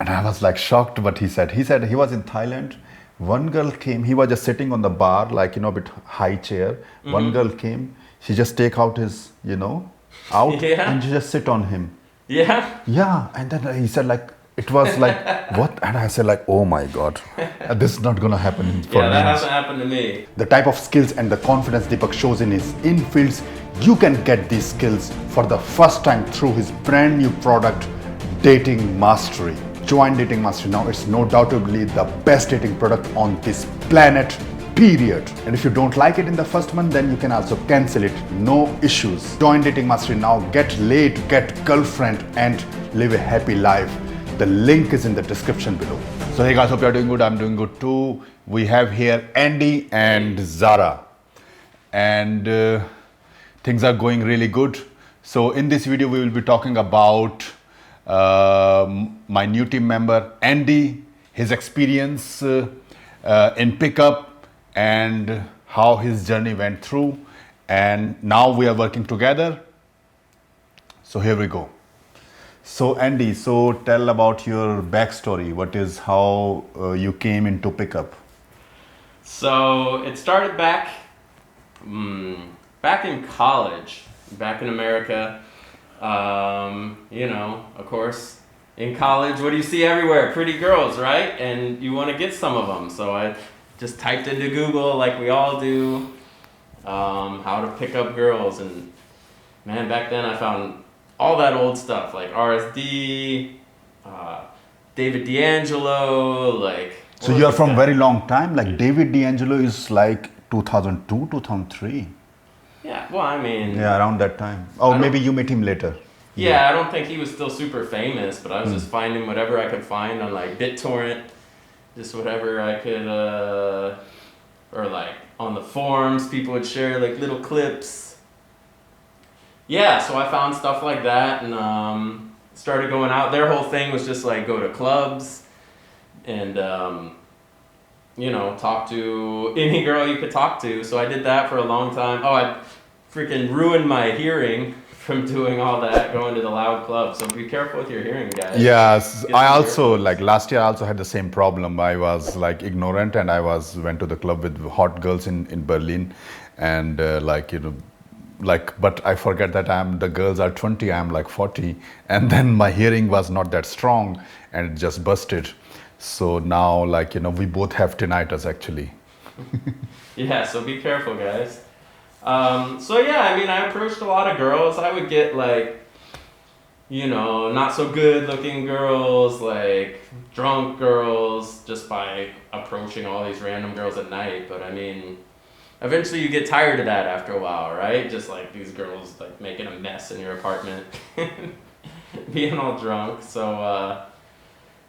And I was like shocked what he said he was in Thailand. One girl came, he was just sitting on the bar, like, a bit high chair. One girl came, she just take out his, out Yeah. and she just sit on him. Yeah. Yeah, and then he said like, it was like, what? And I said like, oh my God, this is not gonna happen for Yeah, me. that hasn't happened to me. The type of skills and the confidence Deepak shows in his infields, you can get these skills for the first time through his brand new product, Dating Mastery. Join Dating Mastery now. It's no doubtably the best dating product on this planet, period. And if you don't like it in the first month, then you can also cancel it, no issues. Join Dating Mastery now, get laid, get girlfriend, and live a happy life. The link is in the description below. So hey guys, hope you're doing good. I'm doing good too. We have here Andy and Zara, and things are going really good. So in this video, we will be talking about my new team member Andy, his experience in pickup and how his journey went through, and now we are working together. So here we go. So Andy, so tell about your backstory. What is how you came into pickup? So it started back in college, back in America. Of course, in college, what do you see everywhere? Pretty girls, right? And you want to get some of them. So I just typed into Google, like we all do, how to pick up girls. And man, back then I found all that old stuff, like RSD, David D'Angelo, like... So you are from very long time, like David D'Angelo is like 2002, 2003. Yeah, well, I mean... Yeah, around that time. Oh, maybe you met him later. Yeah, I don't think he was still super famous, but I was just finding whatever I could find on like BitTorrent, just whatever I could, or like on the forums, people would share like little clips. Yeah, so I found stuff like that and started going out. Their whole thing was just like go to clubs and, talk to any girl you could talk to. So I did that for a long time. Oh, I freaking ruined my hearing from doing all that, going to the loud club. So be careful with your hearing, guys. Yes, I also, like last year I also had the same problem. I was like ignorant and I went to the club with hot girls in Berlin, and but I forget that the girls are 20, I'm like 40, and then my hearing was not that strong and it just busted. So now we both have tinnitus actually. Yeah, so be careful, guys. I approached a lot of girls. I would get not so good looking girls, like drunk girls, just by approaching all these random girls at night. But I mean, eventually you get tired of that after a while, right? Just like these girls like making a mess in your apartment, being all drunk. So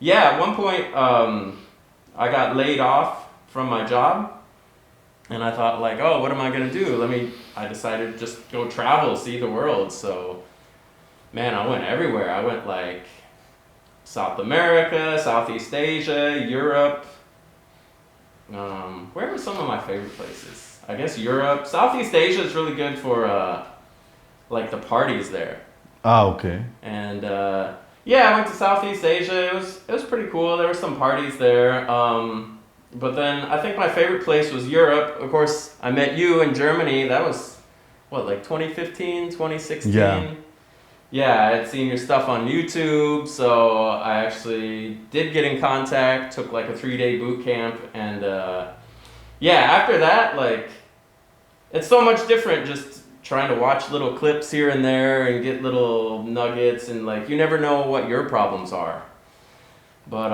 at one point I got laid off from my job. And I thought like, oh, what am I gonna do? I decided to just go travel, see the world. So, man, I went everywhere. I went like South America, Southeast Asia, Europe. Where were some of my favorite places? I guess Europe. Southeast Asia is really good for like the parties there. Ah, okay. And I went to Southeast Asia. It was pretty cool. There were some parties there. But then I think my favorite place was Europe. Of course, I met you in Germany. That was, 2015, 2016? Yeah. Yeah, I had seen your stuff on YouTube, so I actually did get in contact, took like a 3-day boot camp, and after that, it's so much different just trying to watch little clips here and there and get little nuggets, and you never know what your problems are. But,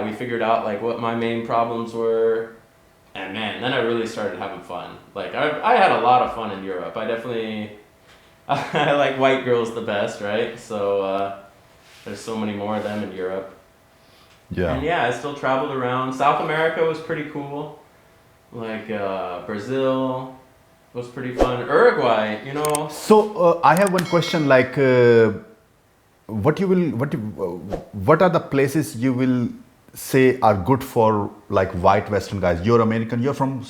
we figured out, what my main problems were, and man, then I really started having fun. I had a lot of fun in Europe. I like white girls the best, right? So, there's so many more of them in Europe. Yeah. And I still traveled around. South America was pretty cool. Brazil was pretty fun. Uruguay, So, I have one question, what are the places you will say are good for white Western guys? You're American. You're from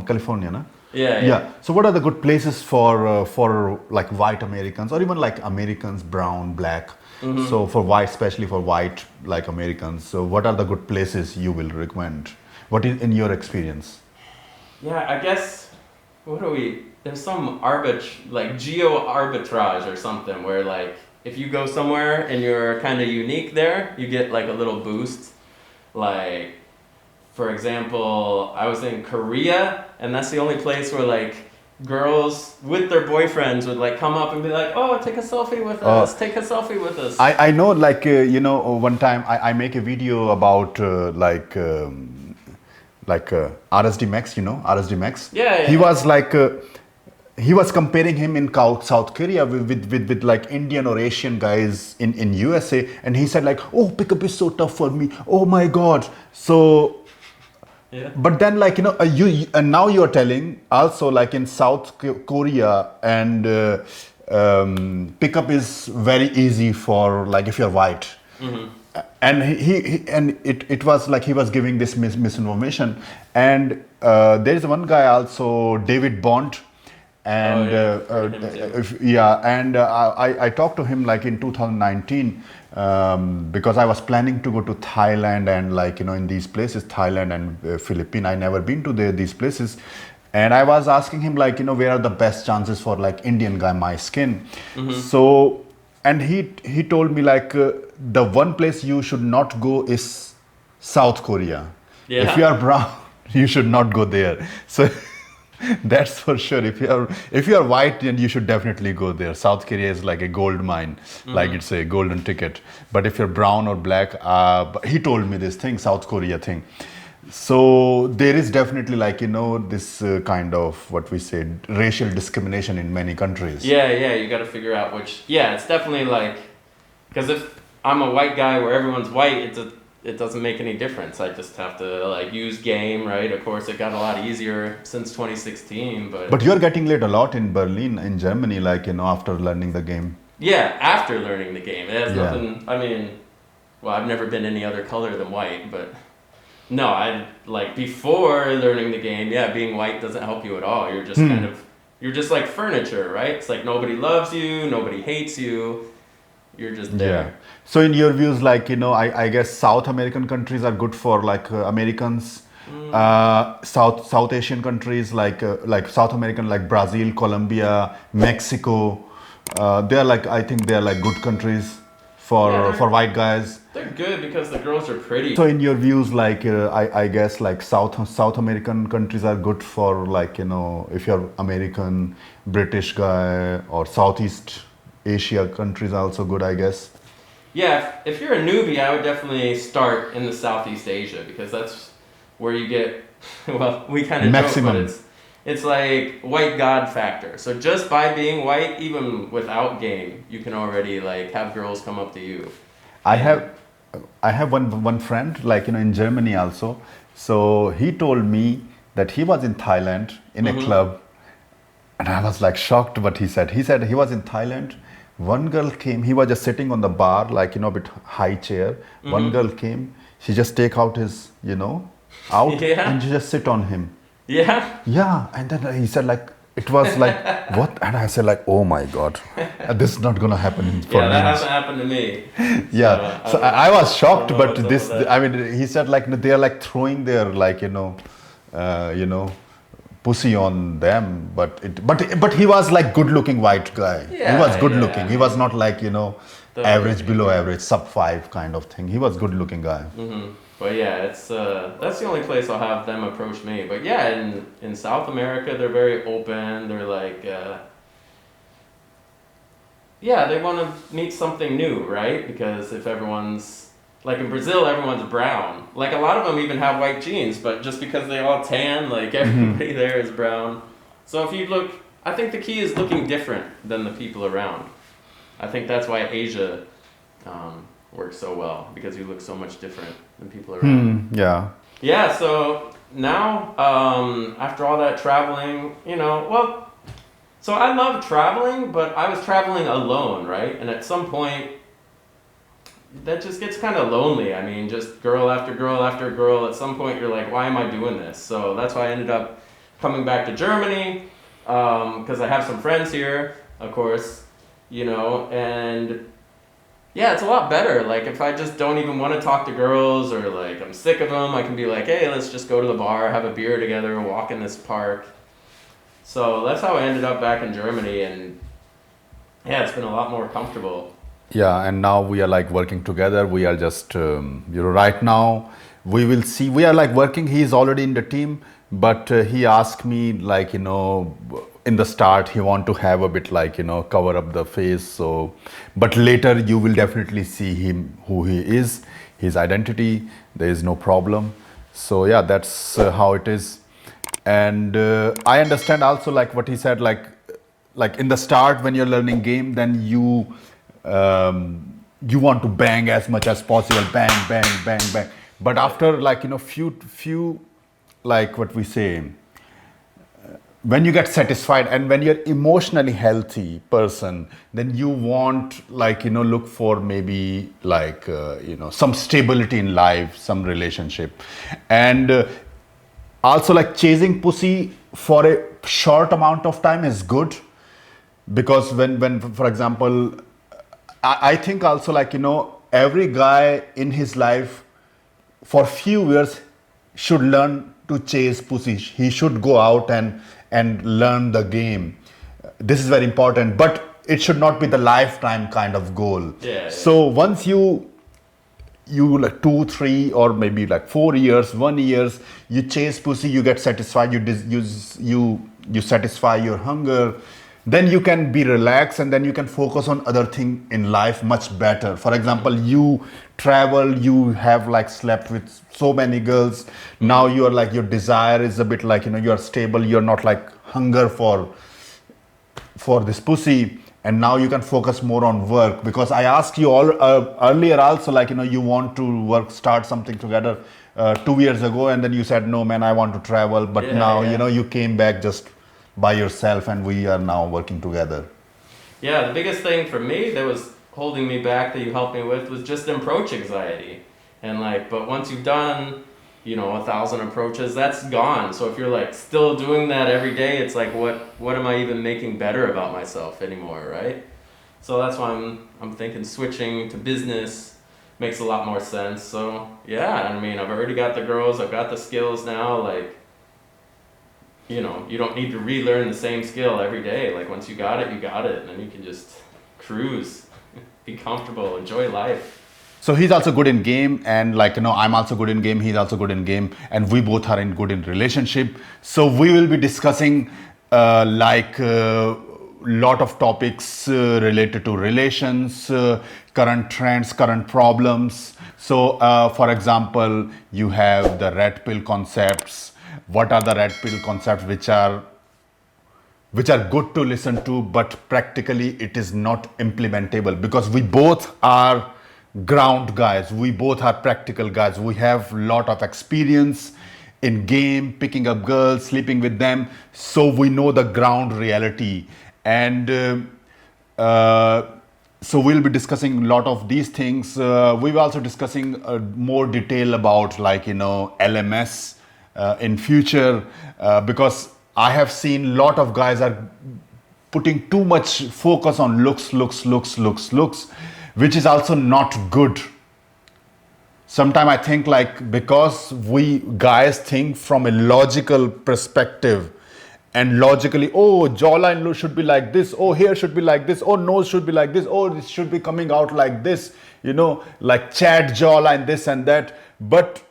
California, no? Yeah. So what are the good places for white Americans or even Americans, brown, black? So for white, especially for white like Americans, so what are the good places you will recommend? What is in your experience? Yeah, I guess what do we? There's some like geo arbitrage or something where like if you go somewhere and you're kind of unique there, you get like a little boost. Like for example, I was in Korea, and that's the only place where like girls with their boyfriends would like come up and be like, "Oh, take a selfie with us. Take a selfie with us." I know, like, one time I make a video about RSD Max, RSD Max. Yeah, He yeah. was like, he was comparing him in South Korea with like Indian or Asian guys in USA, and he said like, oh, pickup is so tough for me. Oh my God. So, Yeah. but then like, and now you're telling also like in South Korea and pickup is very easy for like if you're white. And it was like he was giving this misinformation, and there is one guy also, David Bond, and Heard him too. I talked to him like in 2019, because I was planning to go to Thailand and like in these places, Thailand and Philippines. I never been to these places, and I was asking him like where are the best chances for like Indian guy my skin. So, and he told me like the one place you should not go is South Korea. Yeah. If you are brown, you should not go there. So that's for sure. If you are white, then you should definitely go there. South Korea is like a gold mine, like it's a golden ticket. But if you're brown or black, but he told me this thing, South Korea thing. So there is definitely like this kind of what we say racial discrimination in many countries. Yeah, yeah, you got to figure out which. Yeah, it's definitely like, because if I'm a white guy where everyone's white, it doesn't make any difference. I just have to like use game, right? Of course, it got a lot easier since 2016, but. But you're getting laid a lot in Berlin, in Germany, like after learning the game. Yeah, after learning the game, it has Yeah. nothing. I mean, well, I've never been any other color than white, but. No, I like before learning the game. Yeah, being white doesn't help you at all. You're just you're just like furniture, right? It's like nobody loves you, nobody hates you. You're just there. Yeah. So in your views, like I guess South American countries are good for like Americans. South Asian countries like South American, like Brazil, Colombia, Mexico. They are like, I think they are like good countries Yeah, for white guys. They're good because the girls are pretty. So in your views, like I guess like South American countries are good for like if you're American, British guy, or Southeast Asia countries are also good, I guess. Yeah, if you're a newbie, I would definitely start in the Southeast Asia because that's where you get, well, we kind of joke, Maximum. but it's like white god factor. So just by being white, even without game, you can already like have girls come up to you. I have one friend like in Germany also. So he told me that he was in Thailand in a club, and I was like shocked. But he said he was in Thailand. One girl came. He was just sitting on the bar, like a bit high chair. One girl came. She just take out his out Yeah. and she just sit on him. Yeah? Yeah, and then he said like it was like what, and I said like, oh my God, this is not gonna happen for Yeah, me. that hasn't happened to me. Yeah, So, so I was shocked, don't know but what's up this, with that. I mean, he said like they are like throwing their like pussy on them, but he was like good looking white guy. He Yeah, was good yeah. looking. He was not like average, below yeah. average, sub 5 kind of thing. He was good looking guy. But yeah, it's that's the only place I'll have them approach me. But yeah, in South America, they're very open. They're like, yeah, they want to meet something new, right? Because if everyone's like in Brazil, everyone's brown. Like a lot of them even have white genes, but just because they all tan, like everybody there is brown. So if you look, I think the key is looking different than the people around. I think that's why Asia works so well, because you look so much different than people around. Yeah. Yeah, so now, after all that traveling, well, so I love traveling, but I was traveling alone, right? And at some point, that just gets kind of lonely. I mean, just girl after girl after girl. At some point, you're like, why am I doing this? So that's why I ended up coming back to Germany, because I have some friends here, of course, and Yeah, it's a lot better. Like if I just don't even want to talk to girls or like I'm sick of them, I can be like, hey, let's just go to the bar, have a beer together, walk in this park. So that's how I ended up back in Germany, and yeah, it's been a lot more comfortable. Yeah, and now we are like working together. We are just, right now, we will see. We are like working. He is already in the team, but he asked me, like, in the start, he want to have a bit like, cover up the face. So, but later you will definitely see him, who he is, his identity. There is no problem. So, yeah, that's how it is. And I understand also like what he said, like in the start when you're learning game, then you want to bang as much as possible, bang bang bang bang, but after like few, like what we say, when you get satisfied and when you're emotionally healthy person, then you want like look for maybe like some stability in life, some relationship. And also like chasing pussy for a short amount of time is good, because when for example, I think also like every guy in his life for few years should learn to chase pussy. He should go out and learn the game. This is very important, but it should not be the lifetime kind of goal. Yeah, yeah. So once you like 2 3 or maybe like 4 years 1 years you chase pussy, you get satisfied, you satisfy your hunger, then you can be relaxed and then you can focus on other thing in life much better. For example, you travel, you have like slept with so many girls, now you are like your desire is a bit like you are stable, you're not like hunger for this pussy, and now you can focus more on work. Because I asked you all earlier also like you want to work, start something together 2 years ago, and then you said no man, I want to travel, but Yeah, now yeah. you came back just by yourself and we are now working together. Yeah, the biggest thing for me that was holding me back that you helped me with was just approach anxiety. And like, but once you've done, 1,000 approaches, that's gone. So if you're like still doing that every day, it's like, what am I even making better about myself anymore, right? So that's why I'm thinking switching to business makes a lot more sense. So yeah, I mean, I've already got the girls, I've got the skills now, like, you don't need to relearn the same skill every day. Like once you got it, and then you can just cruise, be comfortable, enjoy life. So he's also good in game, and like I'm also good in game, he's also good in game, and we both are in good in relationship. So we will be discussing lot of topics related to relations, current trends, current problems. So for example, you have the red pill concepts. What are the red pill concepts which are good to listen to, but practically it is not implementable? Because we both are ground guys, we both are practical guys, we have lot of experience in game, picking up girls, sleeping with them, so we know the ground reality. And so we'll be discussing a lot of these things. We will also discussing more detail about like LMS in future, because I have seen lot of guys are putting too much focus on looks, which is also not good. Sometimes I think like, because we guys think from a logical perspective, and logically, oh, jawline should be like this, oh, hair should be like this, oh, nose should be like this, oh, it should be coming out like this, like Chad jawline, this and that. But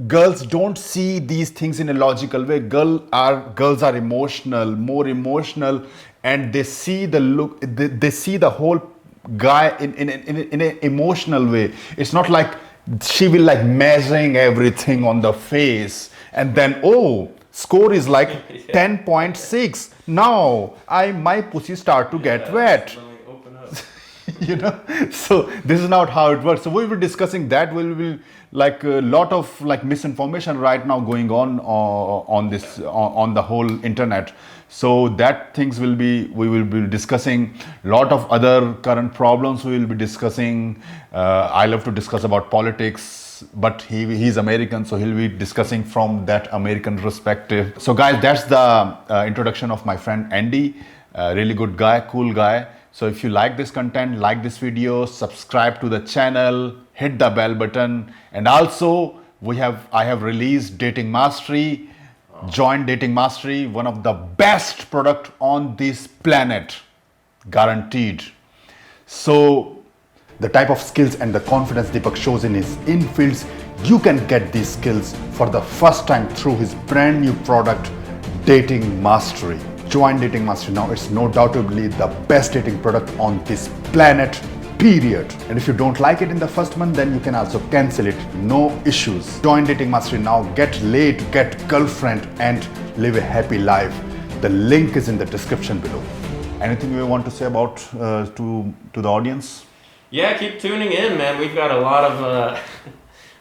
girls don't see these things in a logical way. Girls are emotional, more emotional, and they see the look, they see the whole guy in an emotional way. It's not like she will like measuring everything on the face and then, oh, score is like Yeah. 10.6, now my pussy start to get wet. Let me open up. So this is not how it works. So we will be discussing that. We will be like a lot of like misinformation right now going on this on the whole internet. So that things we will be discussing. Lot of other current problems we will be discussing. I love to discuss about politics, but he's American, so he'll be discussing from that American perspective. So guys, that's the introduction of my friend Andy. Really good guy, cool guy. So if you like this content, like this video, subscribe to the channel, hit the bell button, and also I have released Dating Mastery. Join Dating Mastery, one of the best product on this planet, guaranteed. So the type of skills and the confidence Deepak shows in his infields, you can get these skills for the first time through his brand new product, Dating Mastery. Join Dating Mastery now. It's no doubtably the best dating product on this planet, period. And if you don't like it in the first month, then you can also cancel it, no issues. Join Dating Mastery now. Get laid, get girlfriend, and live a happy life. The link is in the description below. Anything you want to say about to the audience? Yeah, keep tuning in, man. We've got a lot of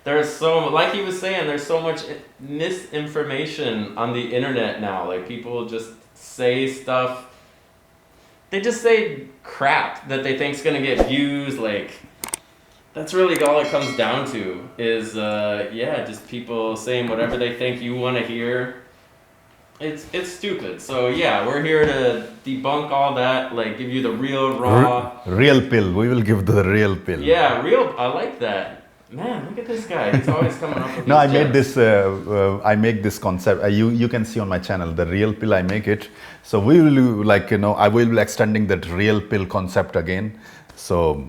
there's so, like he was saying, there's so much misinformation on the internet now. Like, people just say stuff, they just say crap that they think's gonna get views. Like, that's really all it comes down to is just people saying whatever they think you want to hear. It's stupid. So yeah, we're here to debunk all that, like give you the real raw real pill. We will give the real pill. Yeah, real. I like that. Man, look at this guy. He's always coming up with No, I these made gems. this. I make this concept. You can see on my channel the real pill. I make it. So we will I will be extending that real pill concept again. So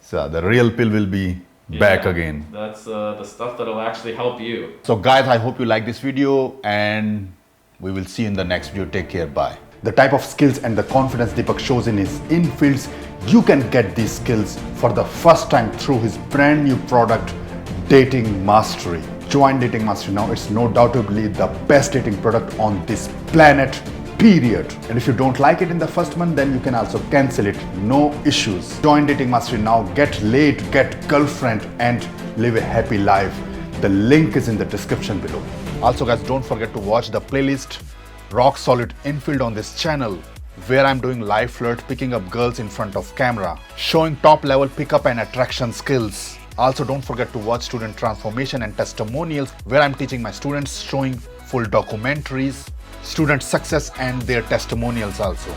the real pill will be back again. That's the stuff that'll actually help you. So guys, I hope you like this video, and we will see you in the next video. Take care. Bye. The type of skills and the confidence Deepak shows in his infields, you can get these skills for the first time through his brand new product, Dating Mastery. Join Dating Mastery now. It's no doubtably the best dating product on this planet, period. And if you don't like it in the first month, then you can also cancel it, no issues. Join Dating Mastery now. Get laid, get girlfriend, and live a happy life. The link is in the description below. Also guys, don't forget to watch the playlist Rock Solid Infield on this channel, where I'm doing live flirt, picking up girls in front of camera, showing top level pickup and attraction skills. Also don't forget to watch Student Transformation and Testimonials, where I'm teaching my students, showing full documentaries, student success and their testimonials also.